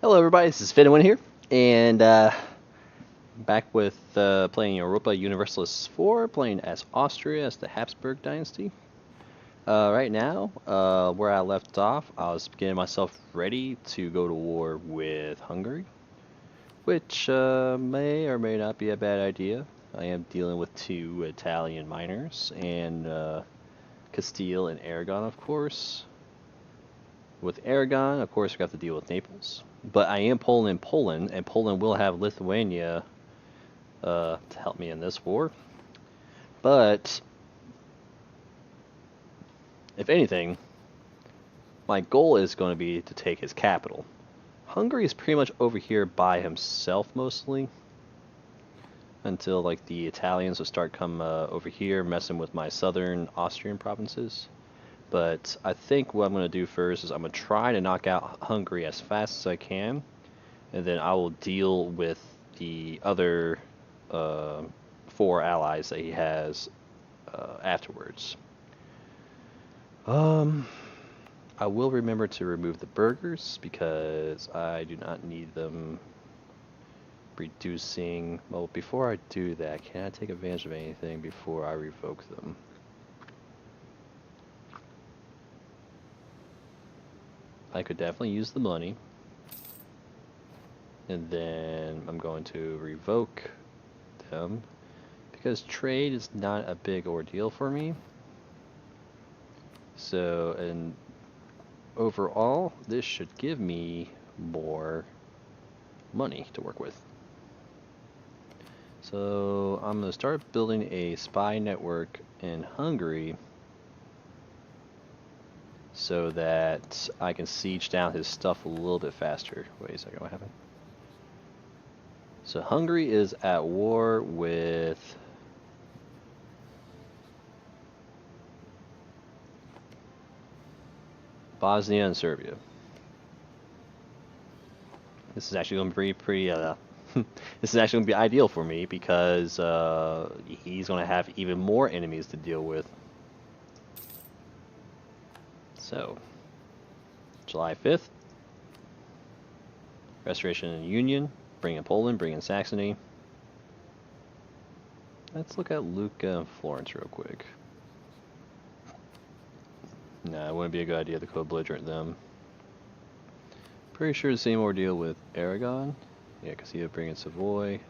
Hello, everybody. This is Finwin here, and back with playing Europa Universalis IV, playing as Austria as the Habsburg dynasty. Right now, where I left off, I was getting myself ready to go to war with Hungary, which may or may not be a bad idea. I am dealing with two Italian miners and Castile and Aragon, of course. With Aragon, of course, we got to deal with Naples. But I am pulling in Poland, and Poland will have Lithuania to help me in this war. But, if anything, my goal is going to be to take his capital. Hungary is pretty much over here by himself mostly, until like the Italians will start come over here messing with my southern Austrian provinces. But I think what I'm going to do first is I'm going to try to knock out Hungary as fast as I can, and then I will deal with the other four allies that he has afterwards. I will remember to remove the burgers because I do not need them reducing. Well, before I do that, can I take advantage of anything before I revoke them? I could definitely use the money. And then I'm going to revoke them because trade is not a big ordeal for me. So, and overall, this should give me more money to work with. So I'm going to start building a spy network in Hungary so that I can siege down his stuff a little bit faster. Wait a second, what happened? So Hungary is at war with Bosnia and Serbia. This is actually going to be pretty this is actually going to be ideal for me because he's going to have even more enemies to deal with. So, July 5th, Restoration and Union, bring in Poland, bring in Saxony. Let's look at Lucca and Florence real quick. Nah, it wouldn't be a good idea to co-belligerent them. Pretty sure the same ordeal with Aragon. Yeah, because he'll bring in Savoy.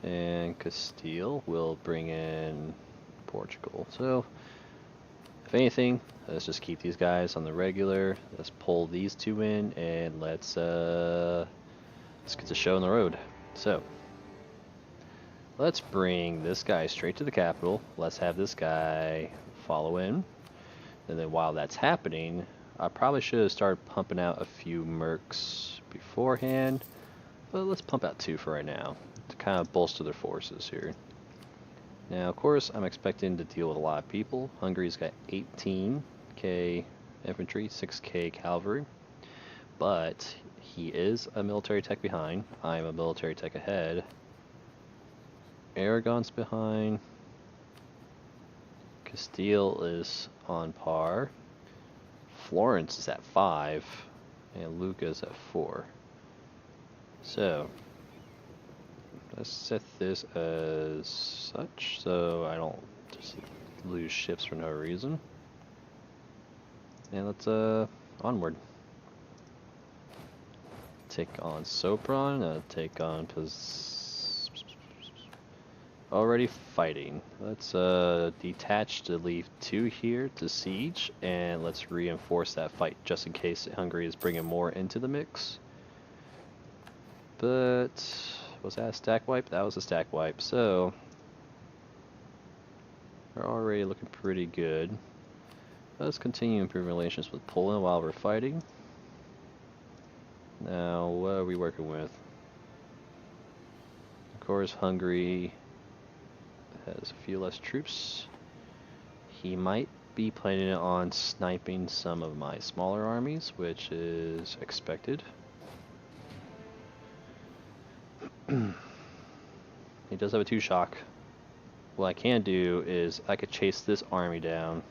And Castile will bring in Portugal. So, if anything, let's just keep these guys on the regular. Let's pull these two in, and let's get the show on the road. So, let's bring this guy straight to the capital. Let's have this guy follow in. And then while that's happening, I probably should have started pumping out a few mercs beforehand. But let's pump out two for right now to kind of bolster their forces here. Now, of course, I'm expecting to deal with a lot of people. Hungary's got 18k infantry, 6k cavalry. But he is a military tech behind. I'm a military tech ahead. Aragon's behind. Castile is on par. Florence is at 5. And Lucca's at 4. So, let's set this as such so I don't just lose ships for no reason. And let's onward. Take on Sopron, take on already fighting. Let's detach to leave 2 here to siege, and let's reinforce that fight just in case Hungary is bringing more into the mix. But was that a stack wipe? That was a stack wipe. So we're already looking pretty good. Let's continue improving relations with Poland while we're fighting. Now, what are we working with? Of course, Hungary has a few less troops. He might be planning on sniping some of my smaller armies, which is expected. He does have a 2-shock. What I can do is I could chase this army down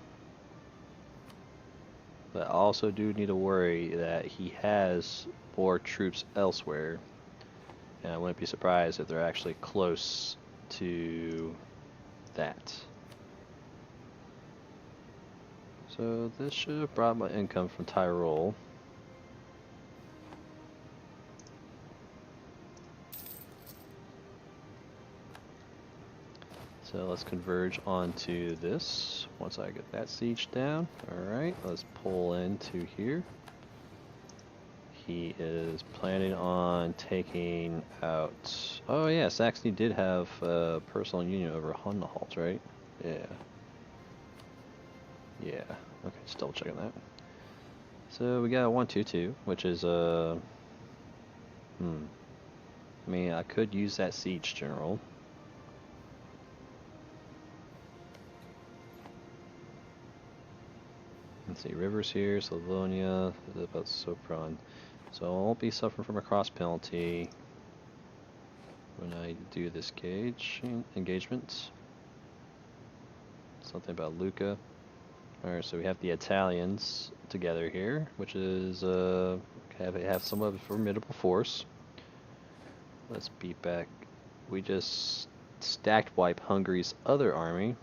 But I also do need to worry that he has more troops elsewhere. And I wouldn't be surprised if they're actually close to that. So this should have brought my income from Tyrol. So let's converge onto this once I get that siege down. Alright, let's pull into here. He is planning on taking out... Oh yeah, Saxony did have personal union over Hunhalt, right? Yeah. Yeah. Okay, just double checking that. So we got a 122, which is I mean, I could use that siege general. Let's see, rivers here, Slavonia, about Sopron. So I won't be suffering from a cross penalty when I do this engagement. Something about Lucca. Alright, so we have the Italians together here, which is have somewhat of a formidable force. Let's beat back. We just stacked wipe Hungary's other army.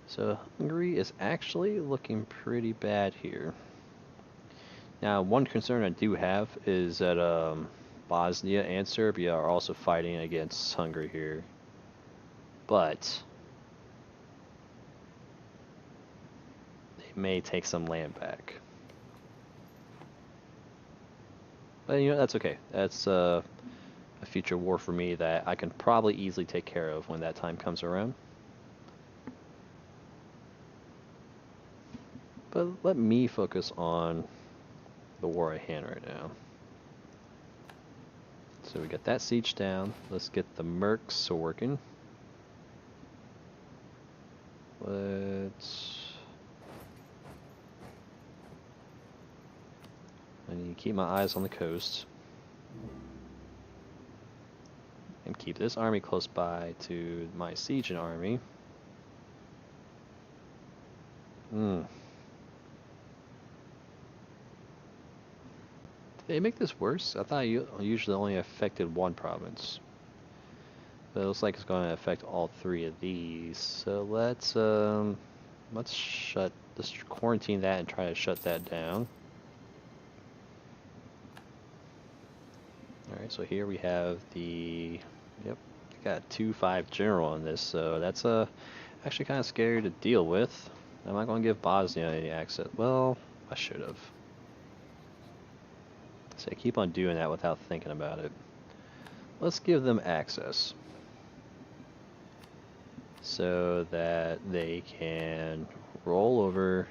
So Hungary is actually looking pretty bad here. Now, one concern I do have is that Bosnia and Serbia are also fighting against Hungary here. But they may take some land back. But you know, that's okay. That's a future war for me that I can probably easily take care of when that time comes around. But let me focus on the war at hand right now. So we got that siege down. Let's get the mercs working. I need to keep my eyes on the coast. And keep this army close by to my sieging army. Did they make this worse? I thought you usually only affected one province. But it looks like it's going to affect all three of these. So let's quarantine that and try to shut that down. Alright, so here we have we got a 2-5 general on this, so that's actually kind of scary to deal with. I'm not going to give Bosnia any access. Well, I should have. So I keep on doing that without thinking about it. Let's give them access so that they can roll over.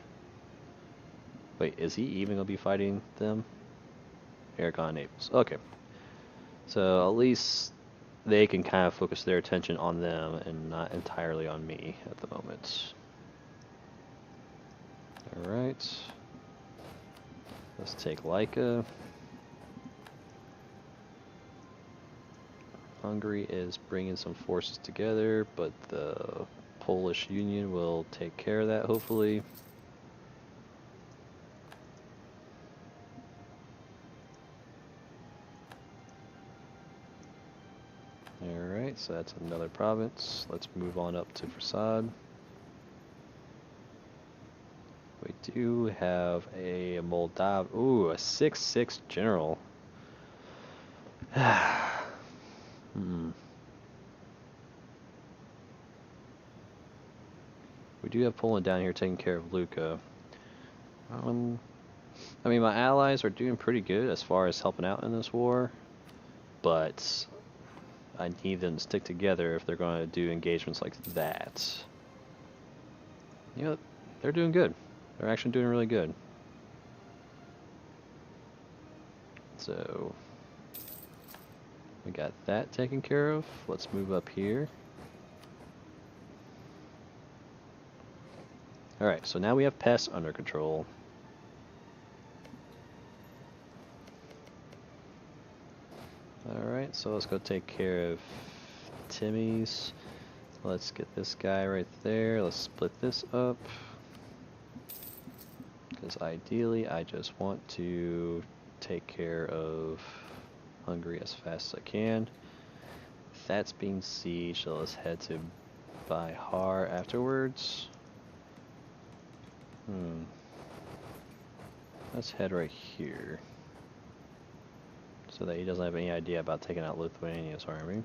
Wait, is he even going to be fighting them? Aragon Naples. Okay. So at least they can kind of focus their attention on them and not entirely on me at the moment. Alright. Let's take Laika. Hungary is bringing some forces together, but the Polish Union will take care of that, hopefully. Alright, so that's another province. Let's move on up to Prasad. We do have a Moldav. Ooh, a 6-6 general. We do have Poland down here taking care of Lucca. I mean, my allies are doing pretty good as far as helping out in this war, but I need them to stick together if they're going to do engagements like that. You know, they're doing good. They're actually doing really good. So we got that taken care of. Let's move up here. Alright, so now we have pests under control. Alright, so let's go take care of Timmy's. Let's get this guy right there. Let's split this up. Because ideally, I just want to take care of Hungary as fast as I can. That's being sieged, so let's head to Bihar afterwards. Let's head right here. So that he doesn't have any idea about taking out Lithuania's army.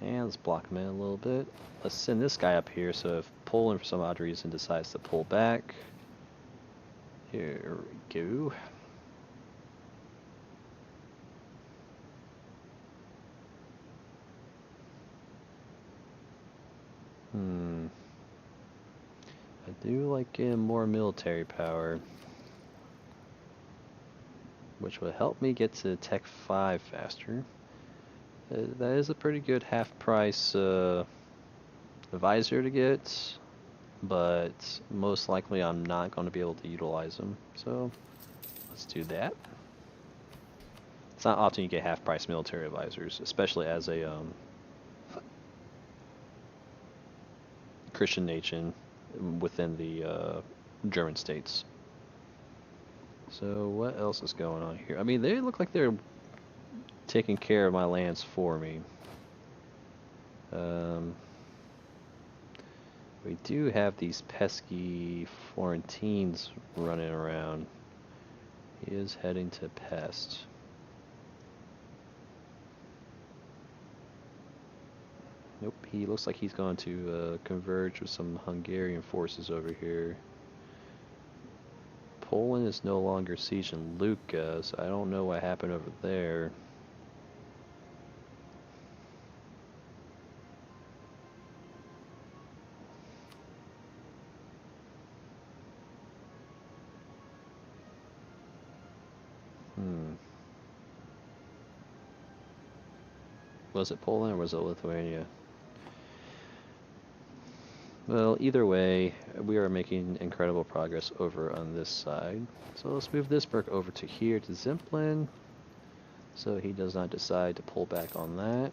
And let's block him in a little bit. Let's send this guy up here, so if Poland for some odd reason decides to pull back. Here we go. I do like getting more military power, which would help me get to Tech 5 faster. That is a pretty good half-price advisor to get, but most likely I'm not going to be able to utilize them. So let's do that. It's not often you get half-price military advisors, especially as a Christian nation within the German states. So what else is going on here? I mean, they look like they're taking care of my lands for me. We do have these pesky Florentines running around. He is heading to Pest. Nope, he looks like he's going to converge with some Hungarian forces over here. Poland is no longer sieging Lucca, so I don't know what happened over there. Was it Poland or was it Lithuania? Well, either way, we are making incredible progress over on this side. So let's move this Berk over to here to Zemplin, so he does not decide to pull back on that.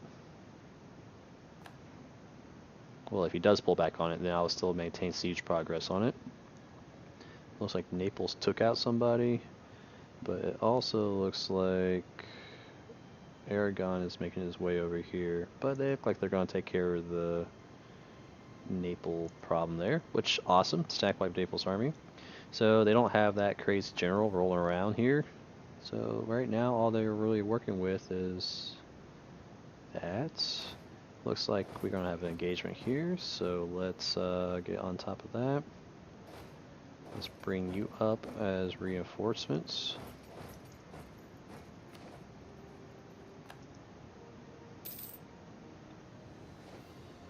Well, if he does pull back on it, then I'll still maintain siege progress on it. Looks like Naples took out somebody, but it also looks like Aragon is making his way over here. But they look like they're going to take care of the Naples problem there, which awesome. Stack wipe Naples army. So they don't have that crazy general rolling around here. So right now all they're really working with is that. Looks like we're gonna have an engagement here, so let's get on top of that. Let's bring you up as reinforcements.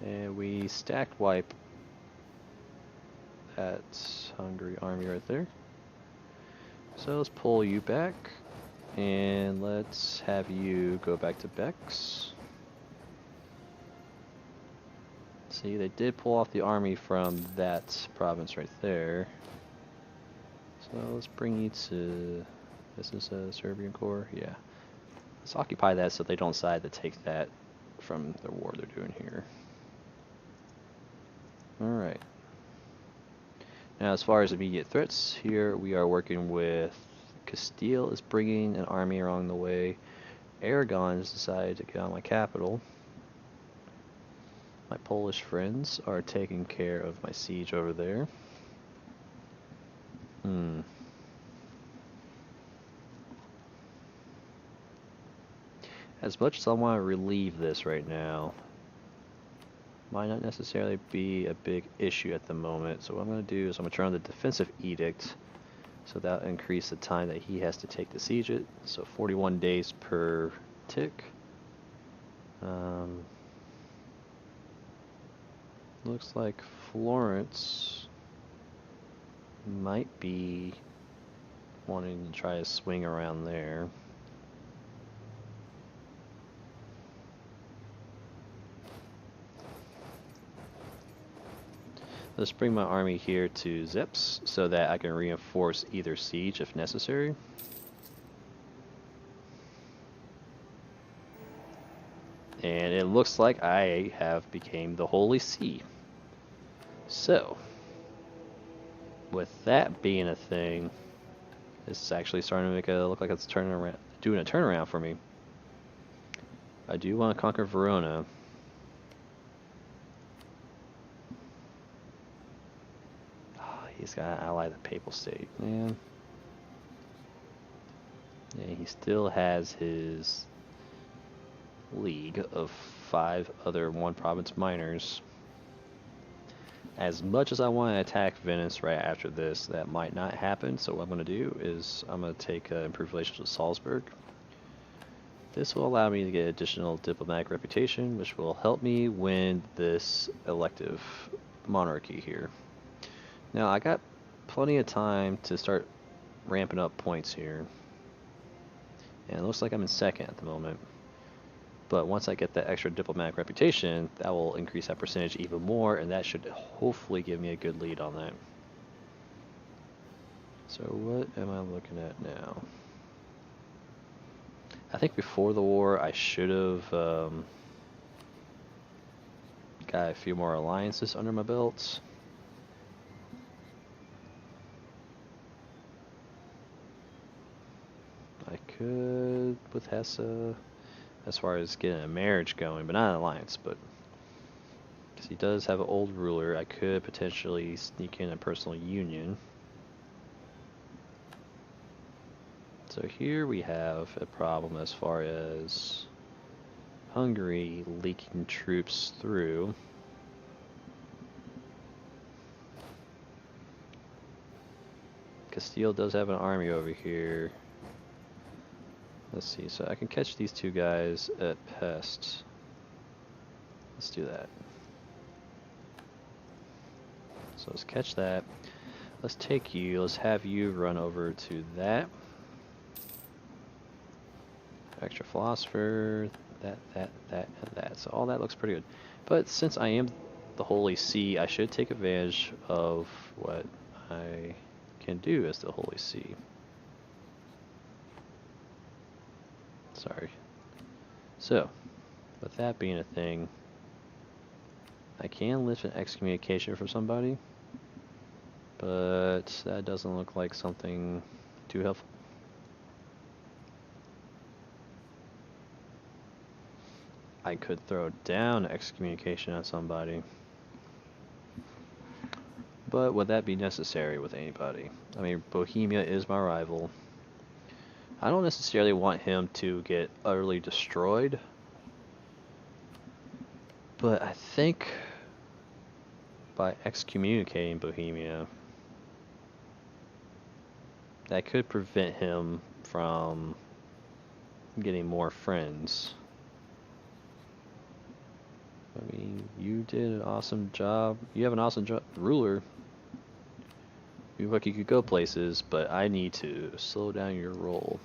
And we stacked wipe that Hungary army right there. So let's pull you back, and let's have you go back to Bex. See, they did pull off the army from that province right there. So let's bring you to, this is a Serbian Corps, yeah. Let's occupy that so they don't decide to take that from the war they're doing here. Alright. Now as far as immediate threats, here we are working with Castile is bringing an army along the way. Aragon has decided to get on my capital. My Polish friends are taking care of my siege over there. As much as I want to relieve this right now, might not necessarily be a big issue at the moment. So what I'm going to do is I'm going to turn on the defensive edict, so that'll increase the time that he has to take to siege it. So 41 days per tick. Looks like Florence might be wanting to try to swing around there. Let's bring my army here to Zeps so that I can reinforce either siege if necessary. And it looks like I have became the Holy See. So, with that being a thing, it's actually starting to make it look like it's turning around, doing a turnaround for me. I do want to conquer Verona. Oh, he's got to ally the Papal State, man. Yeah, he still has his league of 5 other one province minors. As much as I want to attack Venice right after this, that might not happen. So what I'm going to do is I'm going to take improved relations with Salzburg. This will allow me to get additional diplomatic reputation, which will help me win this elective monarchy here. Now I got plenty of time to start ramping up points here. And it looks like I'm in second at the moment. But once I get that extra diplomatic reputation, that will increase that percentage even more, and that should hopefully give me a good lead on that. So what am I looking at now? I think before the war I should have got a few more alliances under my belts. I could with Hesse, as far as getting a marriage going, but not an alliance, but because he does have an old ruler, I could potentially sneak in a personal union. So here we have a problem as far as Hungary leaking troops through. Castile does have an army over here. Let's see, so I can catch these two guys at Pest. Let's do that. So let's catch that. Let's take you, let's have you run over to that. Extra philosopher, that, and that. So all that looks pretty good. But since I am the Holy See, I should take advantage of what I can do as the Holy See. Sorry. So, with that being a thing, I can lift an excommunication for somebody, but that doesn't look like something too helpful. I could throw down excommunication on somebody, but would that be necessary with anybody? I mean, Bohemia is my rival. I don't necessarily want him to get utterly destroyed, but I think by excommunicating Bohemia, that could prevent him from getting more friends. I mean, you did an awesome job. You have an awesome ruler. You look like you could go places, but I need to slow down your roll.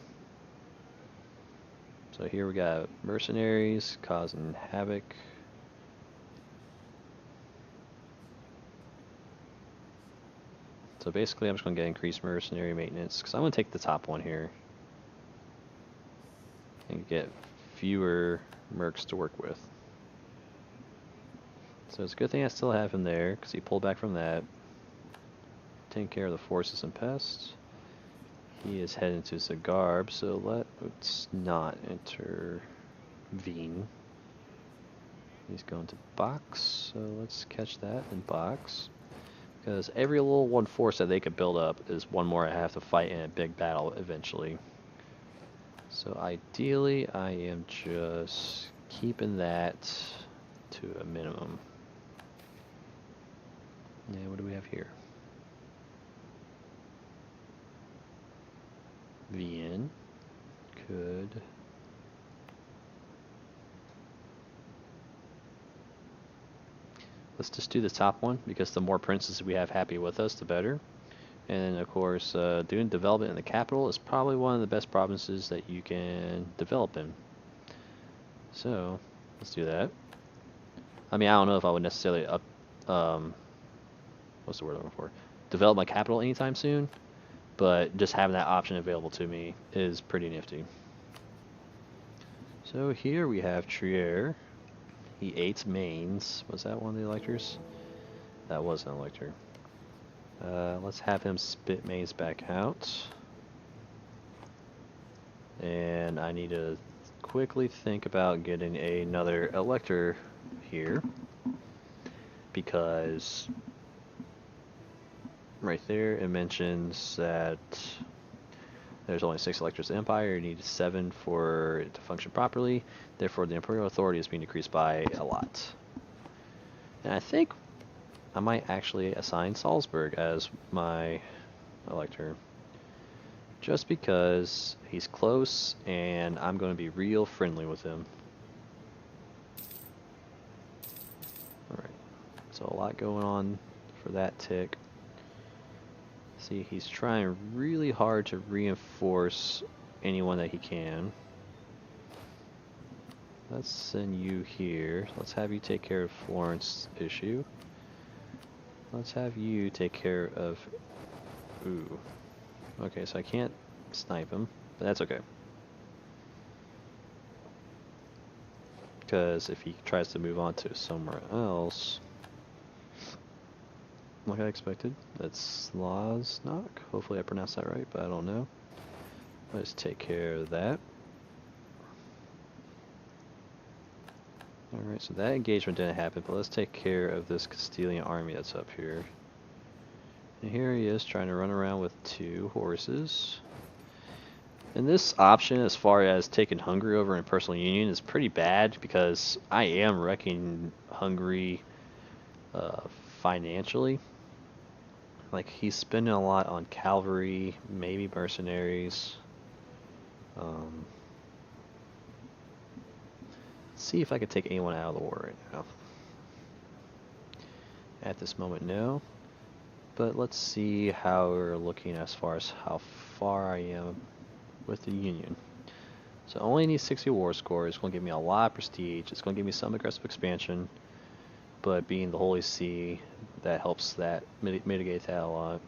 So here we got mercenaries causing havoc. So basically I'm just going to get increased mercenary maintenance, because I'm going to take the top one here and get fewer mercs to work with. So it's a good thing I still have him there, because he pulled back from that. Taking care of the forces and pests. He is heading to Zagarb, so let's not intervene. He's going to Box, so let's catch that in Box. Because every little one force that they could build up is one more I have to fight in a big battle eventually. So ideally, I am just keeping that to a minimum. And what do we have here? Vienne could... Let's just do the top one, because the more princes we have happy with us, the better. And of course, doing development in the capital is probably one of the best provinces that you can develop in. So, let's do that. I mean, I don't know if I would necessarily what's the word I'm looking for? Develop my capital anytime soon, but just having that option available to me is pretty nifty. So here we have Trier. He ate Mainz. Was that one of the electors? That was an elector. Let's have him spit maze back out. And I need to quickly think about getting another elector here. Because right there it mentions that there's only 6 electors in the Empire. You need 7 for it to function properly. Therefore, the Imperial authority is being decreased by a lot. And I think I might actually assign Salzburg as my elector. Just because he's close and I'm going to be real friendly with him. Alright, so a lot going on for that tick. See, he's trying really hard to reinforce anyone that he can. Let's send you here. Let's have you take care of Florence issue. Let's have you take care of... Ooh. Okay, so I can't snipe him, but that's okay. Because if he tries to move on to somewhere else... Like I expected, that's Slaznak. Hopefully I pronounced that right, but I don't know. Let's take care of that. Alright, so that engagement didn't happen, but let's take care of this Castilian army that's up here. And here he is trying to run around with 2 horses. And this option, as far as taking Hungary over in personal union, is pretty bad because I am wrecking Hungary financially. Like, he's spending a lot on cavalry, maybe mercenaries. Let's see if I could take anyone out of the war right now. At this moment, no. But let's see how we're looking as far as how far I am with the Union. So I only need 60 war score. It's going to give me a lot of prestige. It's going to give me some aggressive expansion. But being the Holy See, that helps that mitigate that a lot.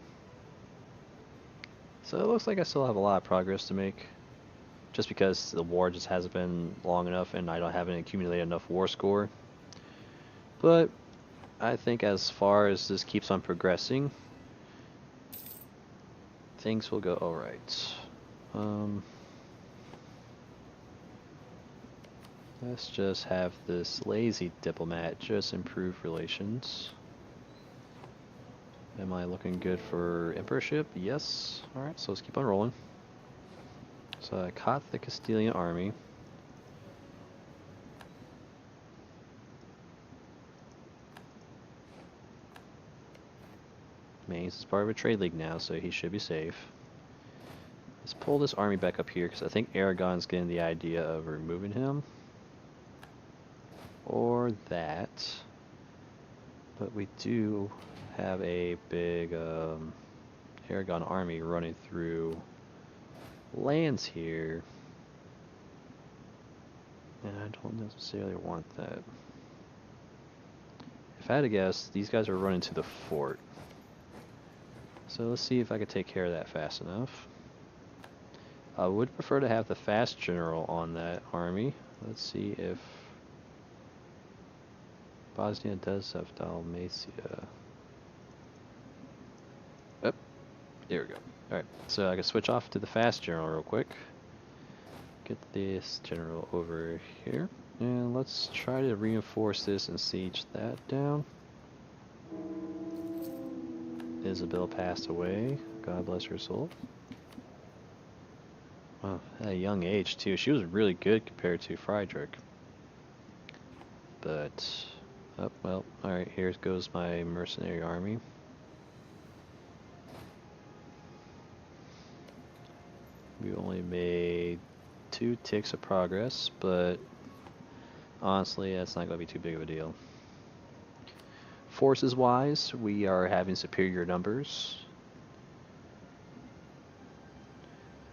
So it looks like I still have a lot of progress to make. Just because the war just hasn't been long enough and I haven't accumulated enough war score. But I think as far as this keeps on progressing, things will go alright. Let's just have this lazy diplomat just improve relations. Am I looking good for emperorship? Yes. Alright, so let's keep on rolling. So I caught the Castilian army. Mainz is part of a trade league now, so he should be safe. Let's pull this army back up here, because I think Aragon's getting the idea of removing him. Or that. But we do have a big Aragon army running through lands here. And I don't necessarily want that. If I had to guess, these guys are running to the fort. So let's see if I could take care of that fast enough. I would prefer to have the fast general on that army. Let's see if Bosnia does have Dalmatia. Oh, there we go. Alright, so I can switch off to the fast general real quick. Get this general over here. And let's try to reinforce this and siege that down. Isabel passed away. God bless her soul. Wow, at a young age too. She was really good compared to Friedrich. But, oh well, alright, here goes my mercenary army. We only made 2 ticks of progress, but honestly, that's not going to be too big of a deal. Forces wise, we are having superior numbers.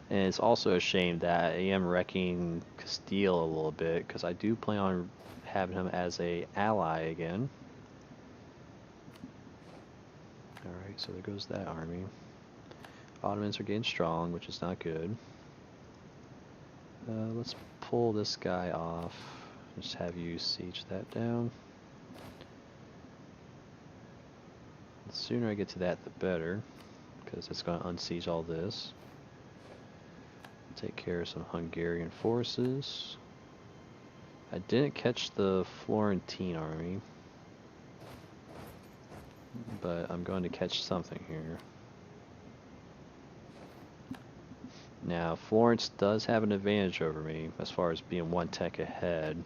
And it's also a shame that I am wrecking Castile a little bit, because I do plan on having him as an ally again. Alright, so there goes that army. Ottomans are getting strong, which is not good. Let's pull this guy off. Just have you siege that down. The sooner I get to that, the better, because it's going to unsiege all this. Take care of some Hungarian forces. I didn't catch the Florentine army, but I'm going to catch something here. Now, Florence does have an advantage over me as far as being one tech ahead,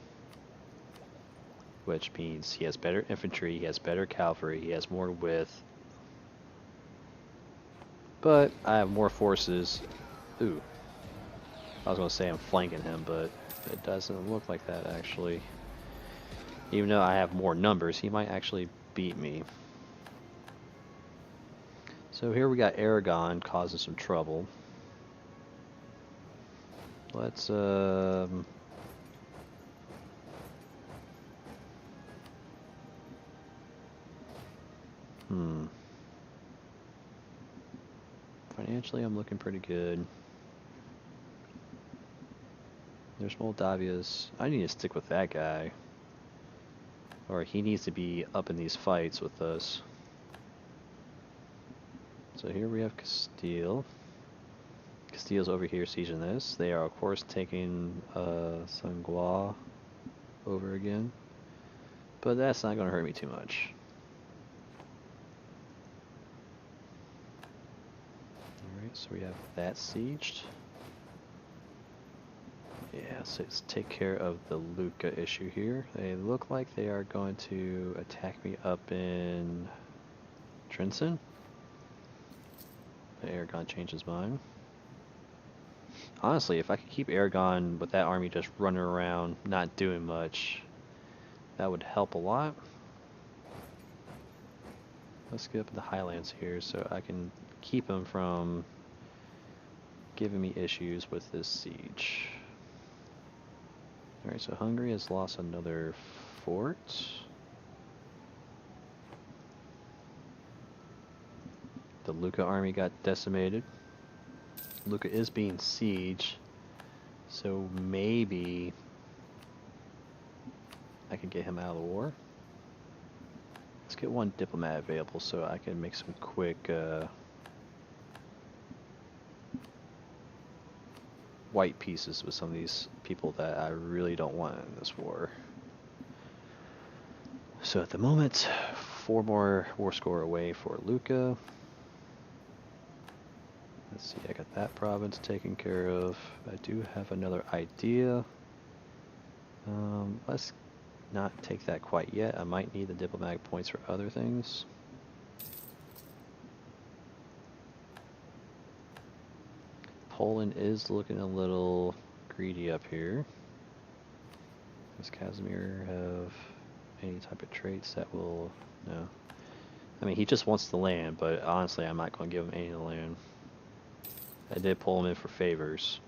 which means he has better infantry, he has better cavalry, he has more width, but I have more forces. Ooh, I was going to say I'm flanking him, but it doesn't look like that actually. Even though I have more numbers, he might actually beat me. So here we got Aragon causing some trouble. Let's financially I'm looking pretty good. There's Moldavia's. I need to stick with that guy. Or he needs to be up in these fights with us. So here we have Castile. Castile's over here sieging this. They are of course taking Sanguis over again. But that's not going to hurt me too much. Alright, so we have that sieged. Yeah, so let's take care of the Lucca issue here. They look like they are going to attack me up in Trenton. But Aragon changed his mind. Honestly, if I could keep Aragon with that army just running around, not doing much, that would help a lot. Let's get up in the highlands here so I can keep him from giving me issues with this siege. Alright, so Hungary has lost another fort. The Lucca army got decimated. Lucca is being sieged, so maybe I can get him out of the war. Let's get one diplomat available so I can make some quick white pieces with some of these people that I really don't want in this war. So at the moment, 4 more war score away for Lucca. Let's see, I got that province taken care of. I do have another idea. Let's not take that quite yet. I might need the diplomatic points for other things. Poland is looking a little greedy up here. Does Casimir have any type of traits that will... No. I mean, he just wants the land, but honestly, I'm not going to give him any of the land. I did pull him in for favors.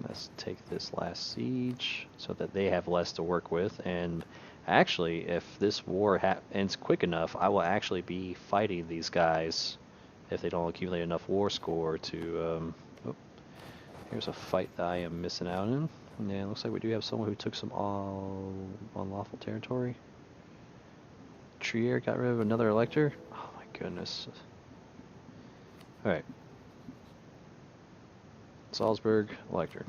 Let's take this last siege so that they have less to work with. And actually, if this war ends quick enough, I will actually be fighting these guys if they don't accumulate enough war score to... oh, here's a fight that I am missing out in. And it looks like we do have someone who took some unlawful territory. Trier got rid of another elector? Oh my goodness. Alright. Salzburg, elector.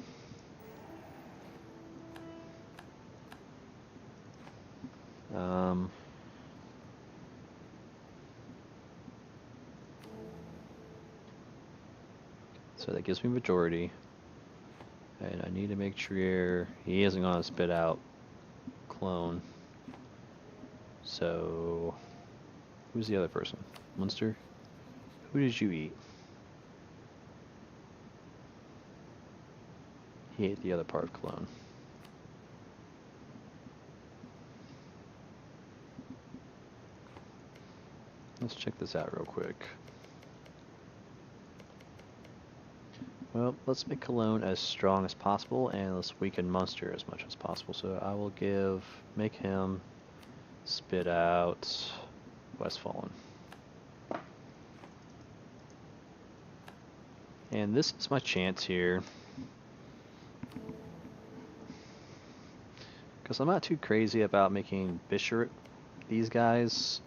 So that gives me majority. And I need to make Trier, he isn't going to spit out clone. So, who's the other person? Munster? Who did you eat? He ate the other part of Cologne. Let's check this out real quick. Well, let's make Cologne as strong as possible, and let's weaken Munster as much as possible. So I will make him spit out Westfalen. And this is my chance here. Because I'm not too crazy about making Bishopric these guys.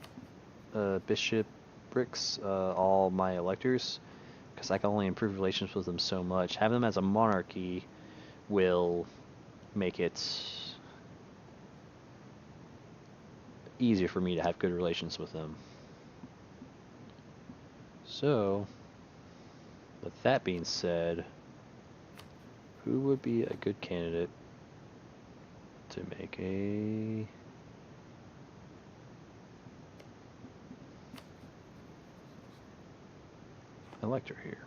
bishoprics, all my electors, because I can only improve relations with them so much. Having them as a monarchy will make it easier for me to have good relations with them. So, with that being said, who would be a good candidate to make a elector here?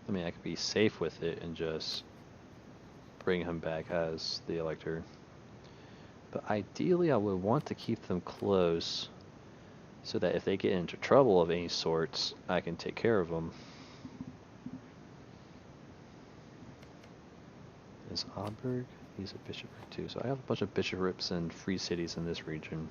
I mean, I could be safe with it and just bring him back as the elector. But ideally, I would want to keep them close so that if they get into trouble of any sorts, I can take care of them. Is Habsburg? He's a bishopric too. So I have a bunch of bishoprics and free cities in this region.